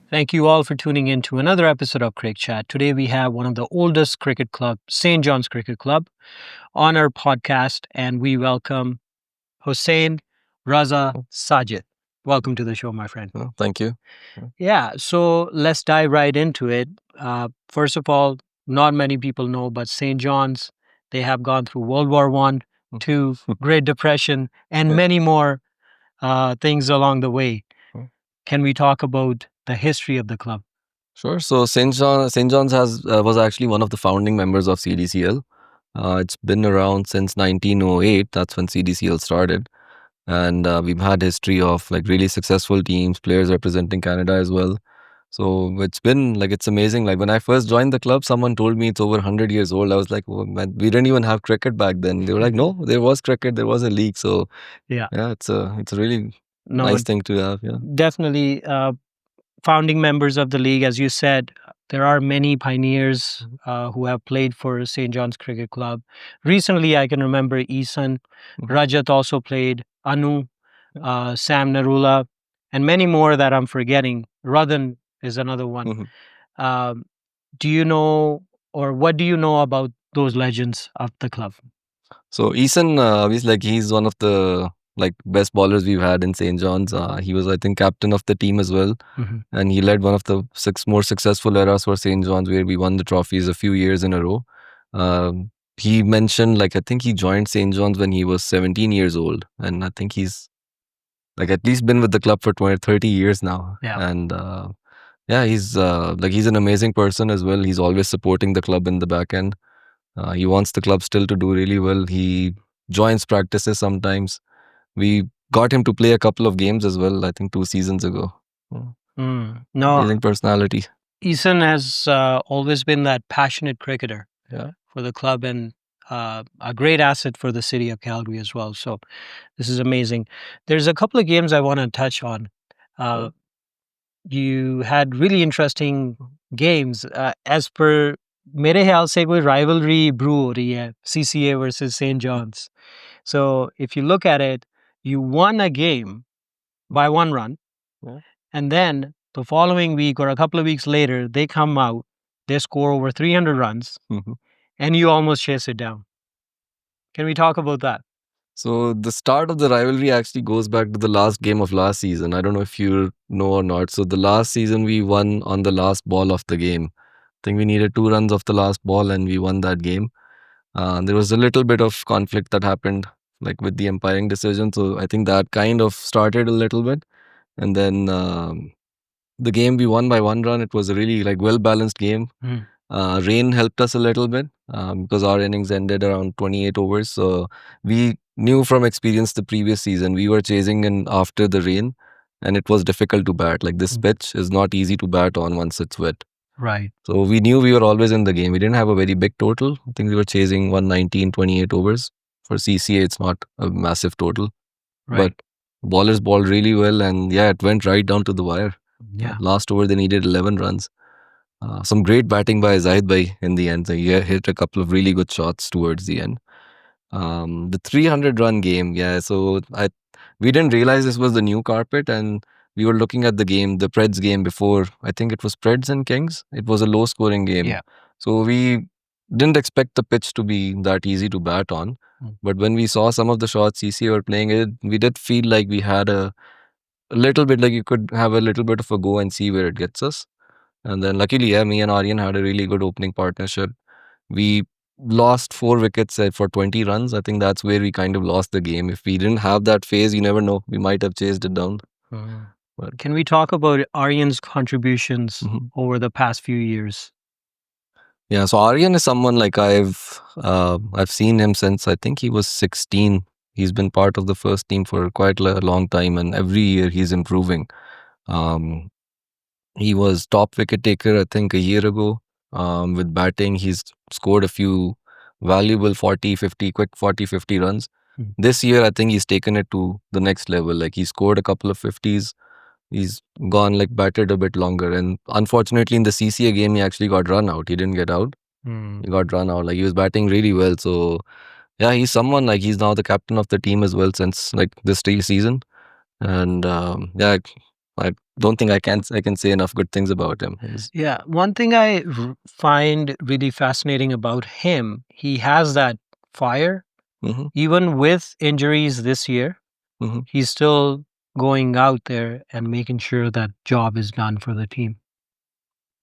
Thank you all for tuning in to another episode of CricChat. Today we have one of the oldest cricket club, St. John's Cricket Club, on our podcast, and we welcome Hussain, Raza, Sajid. Welcome to the show, my friend. Thank you. Yeah, so let's dive right into it. First of all, not many people know, but St. John's, they have gone through World War One, Two, Great Depression, and many more things along the way. Can we talk about the history of the club? Sure. So St. John's was actually one of the founding members of CDCL. It's been around since 1908. That's when CDCL started, and we've had history of like really successful teams, players representing Canada as well. So it's amazing. Like when I first joined the club, someone told me it's over 100 years old. I was like, oh, man, we didn't even have cricket back then. They were like, no, there was cricket, there was a league. So Yeah. yeah, it's a really No, nice thing to have. Yeah. definitely founding members of the league, as you said. There are many pioneers who have played for St. John's Cricket Club. Recently, I can remember Eason, Rajat also played, Anu, Sam Narula, and many more that I'm forgetting. Radhan is another one. Um, do you know, or what do you know about those legends of the club? So Eason, he's one of the like best bowlers we've had in St. John's. He was, I think, captain of the team as well, and he led one of the more successful eras for St. John's, where we won the trophies a few years in a row. He mentioned, like, I think he joined St. John's when he was 17 years old, and I think he's like at least been with the club for 20, 30 years now. Yeah. And yeah, he's an amazing person as well. He's always supporting the club in the back end. He wants the club still to do really well. He joins practices sometimes. We got him to play a couple of games as well, I think 2 seasons ago. No, Amazing personality. Eason has always been that passionate cricketer Yeah. for the club and a great asset for the city of Calgary as well. So this is amazing. There's a couple of games I want to touch on. You had really interesting games. As per मेरे ख्याल से कोई rivalry brew हो रही है CCA versus St. John's. So if you look at it, you won a game by 1 run, and then the following week or a couple of weeks later, they come out, they score over 300 runs, and you almost chase it down. Can we talk about that? So the start of the rivalry actually goes back to the last game of last season. I don't know if you know or not. So the last season we won on the last ball of the game. I think we needed 2 runs of the last ball and we won that game. There was a little bit of conflict that happened like with the umpiring decision. So I think that kind of started a little bit. And then the game we won by 1 run. It was a really like well balanced game. Rain helped us a little bit because our innings ended around 28 overs. So we knew from experience the previous season we were chasing in after the rain, and it was difficult to bat. Like this pitch is not easy to bat on once it's wet. Right. So we knew we were always in the game. We didn't have a very big total. I think we were chasing 119, 28 overs. For CCA, it's not a massive total. Right. But bowlers bowled really well, and yeah, it went right down to the wire. Yeah. Last over, they needed 11 runs. Some great batting by Zahid Bhai in the end. So he hit a couple of really good shots towards the end. The 300-run game, yeah. So we didn't realize this was the new carpet, and we were looking at the game, the Preds game before. I think it was Preds and Kings. It was a low-scoring game. Yeah. So we didn't expect the pitch to be that easy to bat on. But when we saw some of the shots CC were playing it, we did feel like we had a little bit, like you could have a little bit of a go and see where it gets us. And then luckily, yeah, me and Aryan had a really good opening partnership. We lost 4 wickets for 20 runs. I think that's where we kind of lost the game. If we didn't have that phase, you never know. We might have chased it down. But can we talk about Aryan's contributions over the past few years? Yeah, so Aryan is someone like I've seen him since I think he was 16. He's been part of the first team for quite a long time, and every year he's improving. He was top wicket taker, I think, a year ago. With batting, he's scored a few valuable 40, 50, quick 40, 50 runs. This year, I think he's taken it to the next level. Like he scored a couple of 50s. He's gone like batted a bit longer. And unfortunately, in the CCA game, he actually got run out. He didn't get out. He got run out. Like he was batting really well. So yeah, he's someone like he's now the captain of the team as well since like this season. And yeah, I don't think I can say enough good things about him. Yeah, one thing I find really fascinating about him, he has that fire. Mhm, Even with injuries this year, mhm. he's still going out there and making sure that job is done for the team.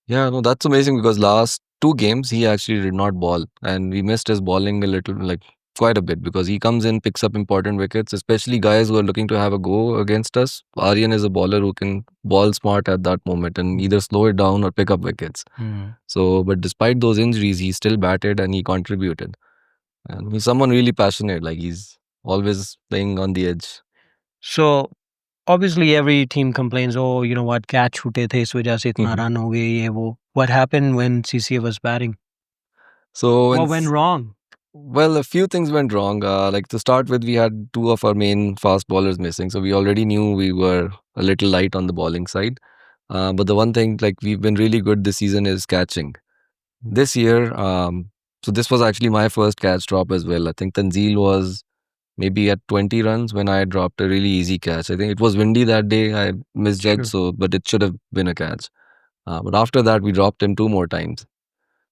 Yeah, no, that's amazing because last two games he actually did not ball, and we missed his bowling a little, like quite a bit, because he comes in, picks up important wickets, especially guys who are looking to have a go against us. Aryan is a bowler who can ball smart at that moment and either slow it down or pick up wickets. Mm. So, but despite those injuries, he still batted and he contributed. And he's someone really passionate, like he's always playing on the edge. So obviously every team complains, oh, you know what, catch छूटे थे इस वजह से इतना Mhm. run हो गए ये वो. What happened when CCA was batting? So, What went wrong? well, a few things went wrong. Like to start with, we had two of our main fast bowlers missing, so we already knew we were a little light on the bowling side. But the one thing, like we've been really good this season, is catching. This year, so this was actually my first catch drop as well. I think Tanzil was maybe at 20 runs when I dropped a really easy catch. I think it was windy that day. I misjudged, Sure. so but it should have been a catch. But after that, we dropped him two more times.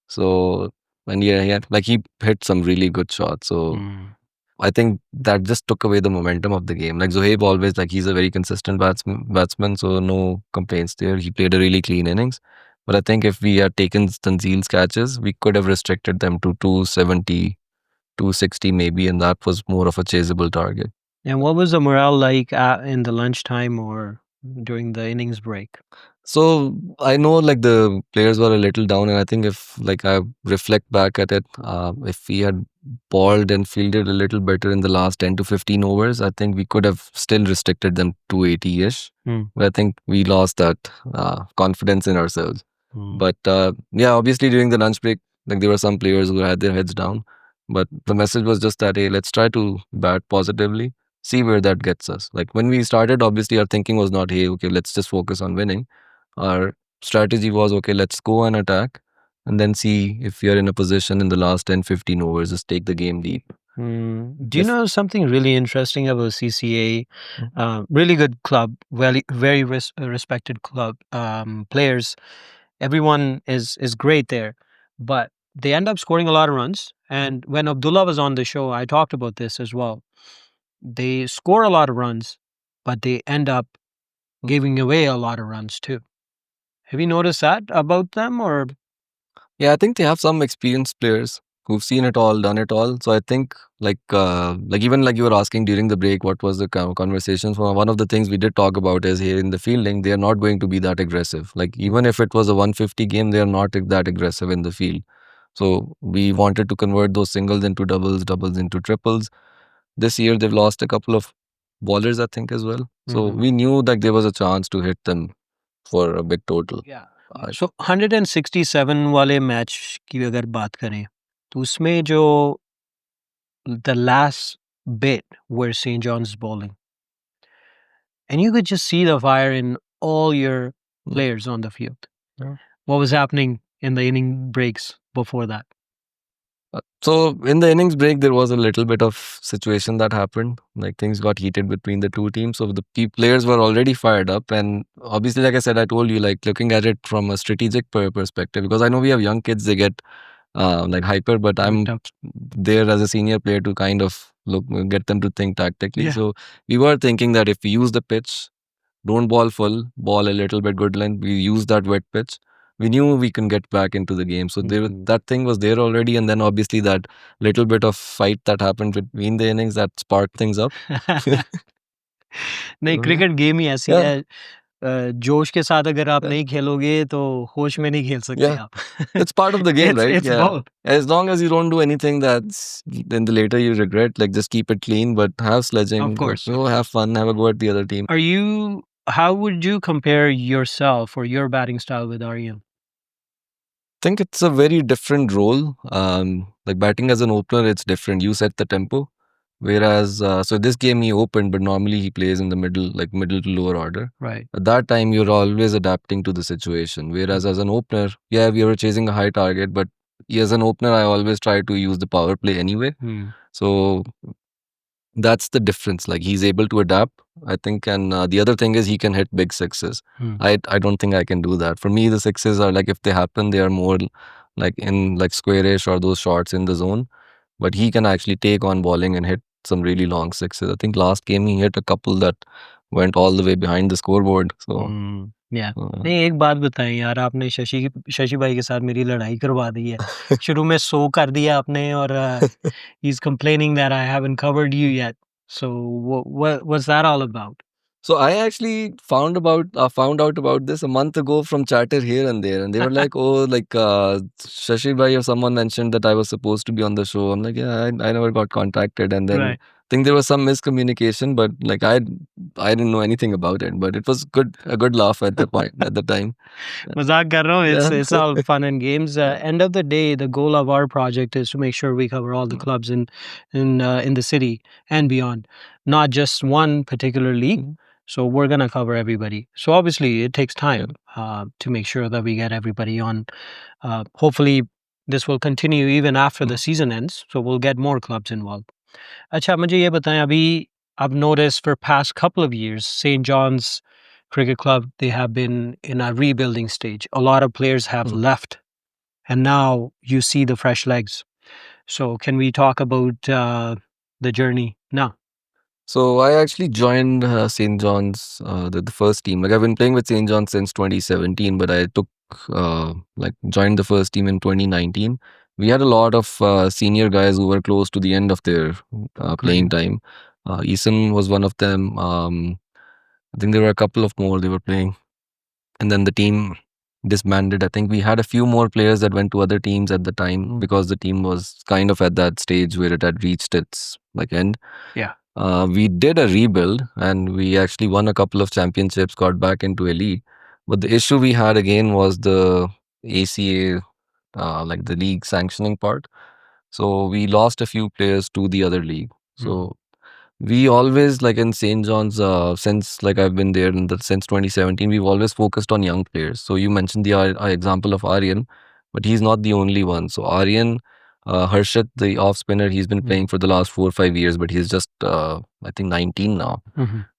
So and yeah, like he hit some really good shots. So Mm. I think that just took away the momentum of the game. Like Zohaib always, like he's a very consistent batsman, so no complaints there. He played a really clean innings. But I think if we had taken Tanzil's catches, we could have restricted them to 270, 260 maybe, and that was more of a chaseable target. And what was the morale like in the lunchtime or during the innings break? So I know like the players were a little down, and I think if like I reflect back at it, if we had balled and fielded a little better in the last 10 to 15 overs, I think we could have still restricted them to 80 ish. Mm. But I think we lost that confidence in ourselves. Mm. But yeah, obviously during the lunch break, like there were some players who had their heads down. But the message was just that, hey, let's try to bat positively, see where that gets us. Like when we started, obviously our thinking was not, hey, okay, let's just focus on winning. Our strategy was, okay, let's go and attack and then see if we are in a position in the last 10, 15 overs, just take the game deep. Do you know something really interesting about CCA? Really good club, very respected club. Players, everyone is great there, but they end up scoring a lot of runs. And when Abdullah was on the show, I talked about this as well. They score a lot of runs, but they end up giving away a lot of runs too. Have you noticed that about them, or Yeah, I think they have some experienced players who've seen it all, done it all. So I think like even like you were asking during the break, what was the conversation? So one of the things we did talk about is here in the fielding, they are not going to be that aggressive. Like even if it was a 150 game, they are not that aggressive in the field. So we wanted to convert those singles into doubles, doubles into triples. This year they've lost a couple of bowlers, I think, as well. So Mhm. we knew that there was a chance to hit them for a big total. Yeah. So 167 वाले match की अगर बात करें तो उसमें जो the last bit where St. John's bowling, and you could just see the fire in all your players on the field. Yeah. What was happening in the inning breaks before that? So in the innings break, there was a little bit of situation that happened. Like things got heated between the two teams. So the players were already fired up, and obviously, like I said, I told you, like looking at it from a strategic perspective, because I know we have young kids, they get like hyper, but I'm Worked up. there as a senior player to kind of get them to think tactically. Yeah. So we were thinking that if we use the pitch, don't ball full, ball a little bit good length. We use that wet pitch. We knew we can get back into the game. So there, Mhm. that thing was there already. And then obviously that little bit of fight that happened between the innings that sparked things up. नहीं, So, cricket game ही ऐसी yeah, है। जोश के साथ अगर आप yeah, नहीं खेलोगे तो होश में नहीं खेल सकते yeah. आप। It's part of the game, right? It's Yeah. both. As long as you don't do anything that's then the later you regret, like just keep it clean, but have Of sledging, course. have fun, have a go at the other team. How would you compare yourself or your batting style with Aryan? Think it's a very different role. Like batting as an opener, it's different. You set the tempo. Whereas, so this game he opened, but normally he plays in the middle, like middle to lower order. Right. At that time, you're always adapting to the situation. Whereas as an opener, yeah, we were chasing a high target, but as an opener, I always try to use the power play anyway. Hmm. So That's the difference. Like he's able to adapt, I think, and the other thing is he can hit big sixes. I don't think I can do that. For me, the sixes are like if they happen, they are more like in like squarish or those shots in the zone. But he can actually take on bowling and hit some really long sixes. I think last game he hit a couple that went all the way behind the scoreboard. So या नहीं, एक बात बताएं यार, आपने शशि भाई के साथ मेरी लड़ाई करवा दी है। शुरू में 100 कर दिया आपने और he is complaining that I haven't covered you yet, so what was that all about? So I actually found out about this a month ago from chatter here and there, and they were like, "Oh, like Shashi bhai or someone mentioned that I was supposed to be on the show." I'm like, "Yeah, I never got contacted," and then Right. I think there was some miscommunication, but like I didn't know anything about it, but it was a good laugh at the point at the time. मजाक कर रहा हूँ. Yeah. It's all fun and games. End of the day, the goal of our project is to make sure we cover all the clubs in the city and beyond, not just one particular league. So we're gonna cover everybody. So obviously, it takes time to make sure that we get everybody on. Hopefully, this will continue even after the season ends. So we'll get more clubs involved. अच्छा, मुझे ये बताएं, अभी I've noticed for past couple of years, St. John's Cricket Club, they have been in a rebuilding stage. A lot of players have left, and now you see the fresh legs. So can we talk about the journey now? So I actually joined St. John's, the first team. Like I've been playing with St. John's since 2017, but I took like joined the first team in 2019. We had a lot of senior guys who were close to the end of their playing time. Eason was one of them. I think there were a couple of more they were playing, and then the team disbanded. I think we had a few more players that went to other teams at the time because the team was kind of at that stage where it had reached its like end. Yeah. We did a rebuild and we actually won a couple of championships, got back into elite. But the issue we had again was the ACA, like the league sanctioning part. So we lost a few players to the other league. So we always like in St. John's, since like I've been there since 2017, we've always focused on young players. So you mentioned the example of Aryan, but he's not the only one. So Aryan, Harshit, the off spinner, he's been playing for the last 4 or 5 years, but he's just I think 19 now.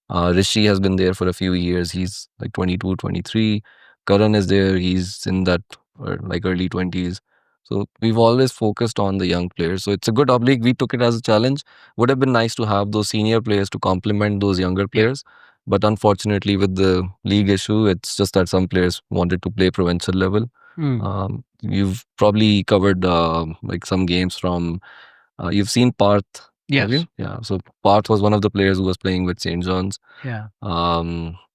Rishi has been there for a few years. He's like 22, 23. Karan is there. He's in that like early 20s. So we've always focused on the young players. So it's a good oblique. We took it as a challenge. Would have been nice to have those senior players to complement those younger players. But unfortunately, with the league issue, it's just that some players wanted to play provincial level. You've probably covered like some games from. You've seen Parth. Have you? Yeah. So Parth was one of the players who was playing with St. John's. Yeah.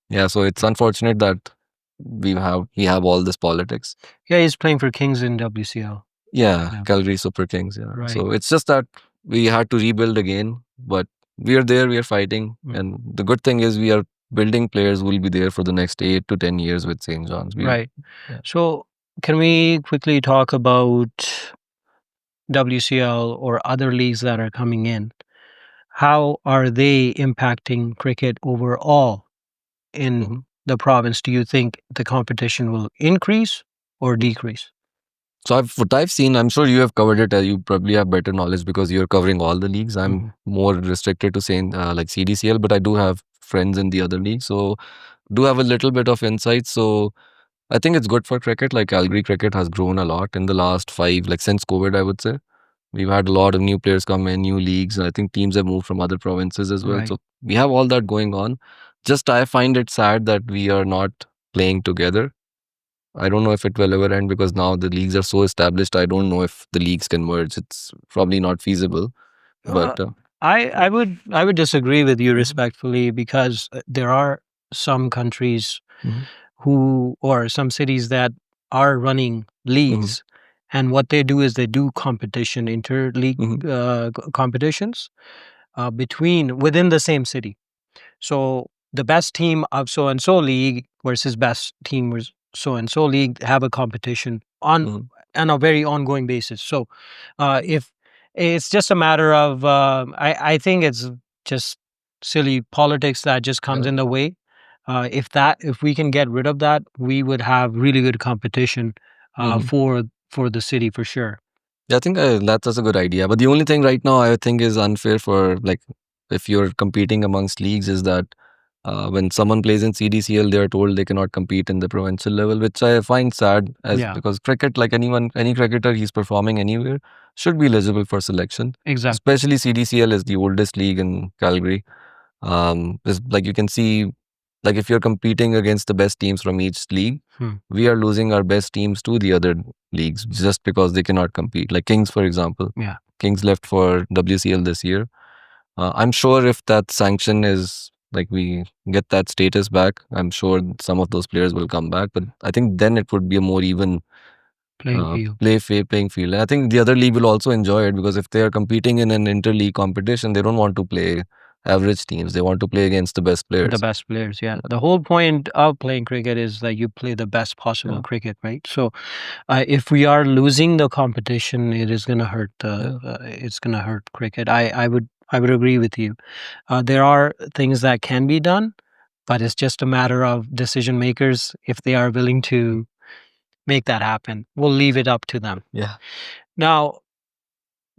Yeah. So it's unfortunate that we have all this politics. Yeah, he's playing for Kings in WCL. Yeah, Calgary Super Kings. Yeah. Right. So it's just that we had to rebuild again, but we are there. We are fighting, and the good thing is we are building players who will be there for the next 8 to 10 years with St. John's. Right. Yeah. So can we quickly talk about WCL or other leagues that are coming in? How are they impacting cricket overall in the province? Do you think the competition will increase or decrease? So what I've seen, I'm sure you have covered it. You probably have better knowledge because you're covering all the leagues. I'm more restricted to saying like CDCL, but I do have friends in the other leagues, so do have a little bit of insight. So I think it's good for cricket. Like Calgary cricket has grown a lot in the last like since COVID, I would say. We've had a lot of new players come in, new leagues. I think teams have moved from other provinces as well. Right. So we have all that going on. Just I find it sad that we are not playing together. I don't know if it will ever end because now the leagues are so established. I don't know if the leagues can merge. It's probably not feasible. But I would disagree with you respectfully because there are some countries who or some cities that are running leagues, and what they do is they do competition, inter-league competitions within the same city. So the best team of so and so league versus best team was so and so league have a competition on a very ongoing basis. So if it's just a matter of I think it's just silly politics that just comes in the way. If we can get rid of that, we would have really good competition for the city for sure. Yeah, I think that's a good idea. But the only thing right now I think is unfair for like if you're competing amongst leagues is that when someone plays in CDCL, they are told they cannot compete in the provincial level, which I find sad as Yeah, because cricket, like anyone, any cricketer, he's performing anywhere, should be eligible for selection. exactly. Especially CDCL is the oldest league in Calgary. Like you can see, like if you're competing against the best teams from each league, Hmm. we are losing our best teams to the other leagues just because they cannot compete. Like Kings, for example. Yeah, Kings left for WCL this year. I'm sure if that sanction is like we get that status back, I'm sure some of those players will come back. But I think then it would be a more even playing field. playing field. I think the other league will also enjoy it because if they are competing in an inter-league competition, they don't want to play average teams. They want to play against the best The players. best players, yeah. The whole point of playing cricket is that you play the best possible Yeah. cricket, right? So, if we are losing the competition, it is going to hurt Yeah. it's going to hurt cricket. I would agree with you. There are things that can be done, but it's just a matter of decision makers if they are willing to make that happen. We'll leave it up to them. Yeah. Now,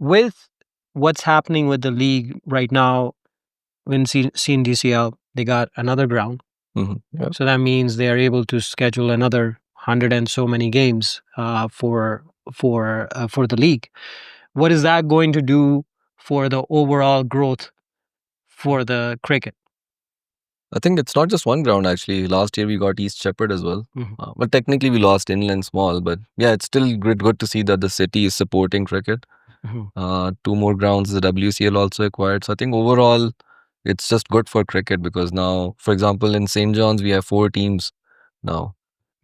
with what's happening with the league right now, when CNDCL, they got another ground. Yeah. So that means they are able to schedule another 100 and so many games for the league. What is that going to do for the overall growth for the cricket? I think it's not just one ground actually. Last year we got East Shepherd as well. Mhm. But technically we lost Inland Small. But yeah, it's still good to see that the city is supporting cricket. Mhm. Two more grounds the WCL also acquired. So I think overall it's just good for cricket because now, for example, in St. John's we have 4 teams now.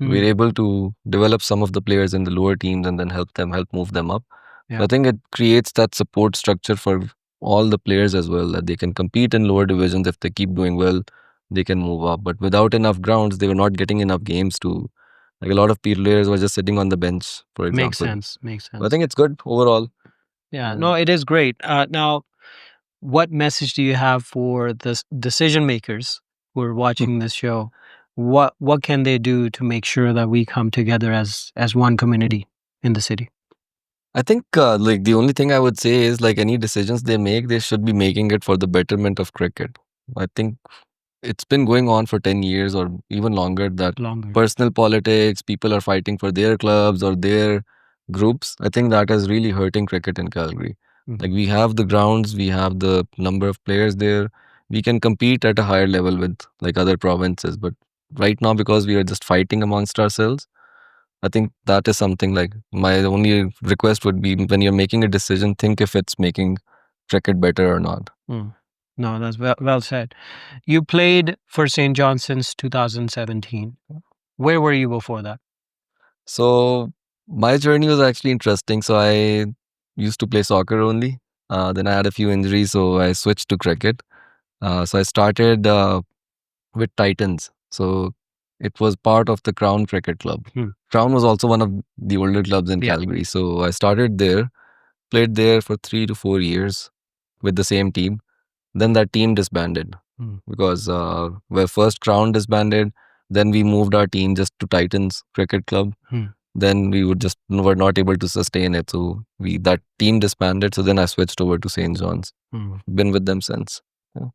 We're Mm. able to develop some of the players in the lower teams and then help move them up. So Yeah, I think it creates that support structure for all the players as well that they can compete in lower divisions if they keep doing well, they can move up. But without enough grounds, they were not getting enough games to. Like a lot of players were just sitting on the bench, for makes example. sense. Makes So I sense. think it's good overall. Yeah, Yeah. no, it is great. Now, what message do you have for the decision makers who are watching this show? What can they do to make sure that we come together as one community in the city? I think like the only thing I would say is like any decisions they make, they should be making it for the betterment of cricket. I think it's been going on for 10 years or even longer that Longer. personal politics, people are fighting for their clubs or their groups. I think that is really hurting cricket in Calgary. Like Mhm. we have the grounds, we have the number of players there. We can compete at a higher level with like other provinces. But right now, because we are just fighting amongst ourselves, I think that is something like my only request would be when you're making a decision, think if it's making cricket better or not. Mm. No, that's well said. You played for St. John since 2017. Where were you before that? So my journey was actually interesting. So I used to play soccer only. Then I had a few injuries, so I switched to cricket. So I started with Titans. So it was part of the Crown Cricket Club. Hmm. Crown was also one of the older clubs in Yeah. Calgary. So I started there, played there for 3 to 4 years with the same team. Then that team disbanded Hmm. because well, first Crown disbanded. Then we moved our team just to Titans Cricket Club. Hmm. Then we would just were not able to sustain it. So we that team disbanded. So then I switched over to St. John's. Hmm. Been with them since. Yeah.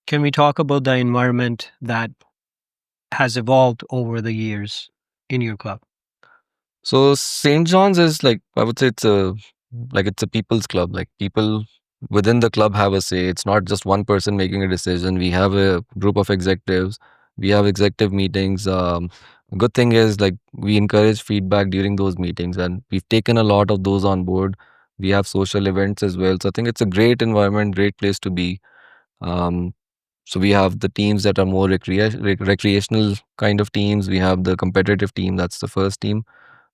Can we talk about the environment that has evolved over the years in your club? So St. John's is like I would say it's a people's club. Like people within the club have a say. It's not just one person making a decision. We have a group of executives. We have executive meetings. Good thing is like we encourage feedback during those meetings, and we've taken a lot of those on board. We have social events as well. So I think it's a great environment, great place to be. Um, so we have the teams that are more recreational kind of teams. We have the competitive team. That's the first team.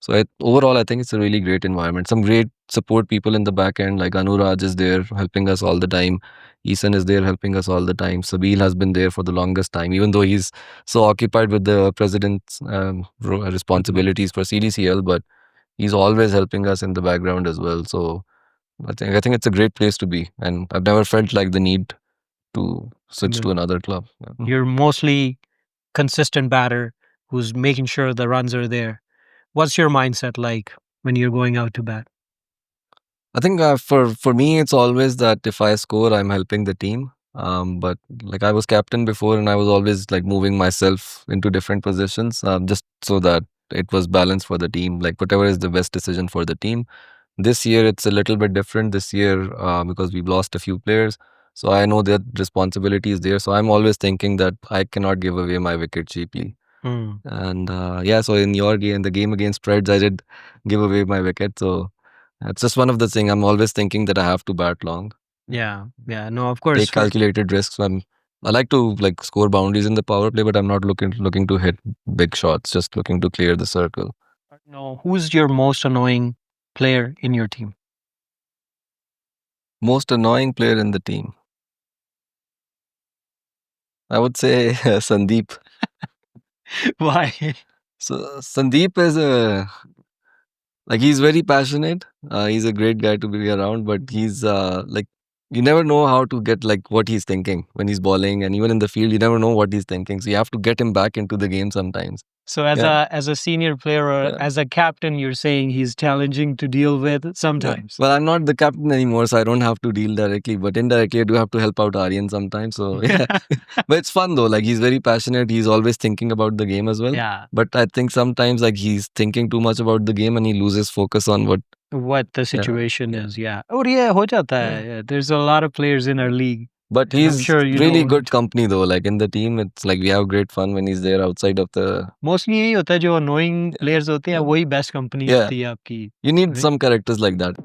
So overall, I think it's a really great environment. Some great support people in the back end, like Anuraj is there helping us all the time. Eason is there helping us all the time. Sabil has been there for the longest time, even though he's so occupied with the president's responsibilities for CDCL, but he's always helping us in the background as well. So I think it's a great place to be, and I've never felt like the need to switch to Well, another club. Yeah. you're mostly consistent batter who's making sure the runs are there. What's your mindset like when you're going out to bat? I think for me, it's always that if I score, I'm helping the team. But like I was captain before, and I was always like moving myself into different positions, just so that it was balanced for the team. Like whatever is the best decision for the team. This year it's a little bit different. This year because we've lost a few players, so I know that responsibility is there. So I'm always thinking that I cannot give away my wicket cheaply. And yeah, so in your game, the game against Preds, I did give away my wicket. So it's just one of the things I'm always thinking that I have to bat long. Yeah, no, of course. Take calculated risks. I like to like score boundaries in the power play, but I'm not looking to hit big shots. Just looking to clear the circle. No, who's your most annoying player in your team? Most annoying player in the team, I would say Sandeep. Why? So Sandeep is like he's very passionate. He's a great guy to be around, but he's like you never know how to get like what he's thinking when he's bowling, and even in the field, you never know what he's thinking. So you have to get him back into the game sometimes. So as a senior player or as a captain, you're saying he's challenging to deal with sometimes. Well, I'm not the captain anymore, so I don't have to deal directly, but indirectly I do have to help out Aryan sometimes. So yeah, but it's fun though. Like he's very passionate. He's always thinking about the game as well. Yeah. But I think sometimes like he's thinking too much about the game and he loses focus on what the situation is. Yeah. Oh yeah, ho jata hai. Yeah. There's a lot of players in our league. But he's really good company though. Like in the team, it's like we have great fun when he's there outside of the. Mostly यही होता है जो annoying players होते हैं वही best company होती है आपकी. You need some characters like that.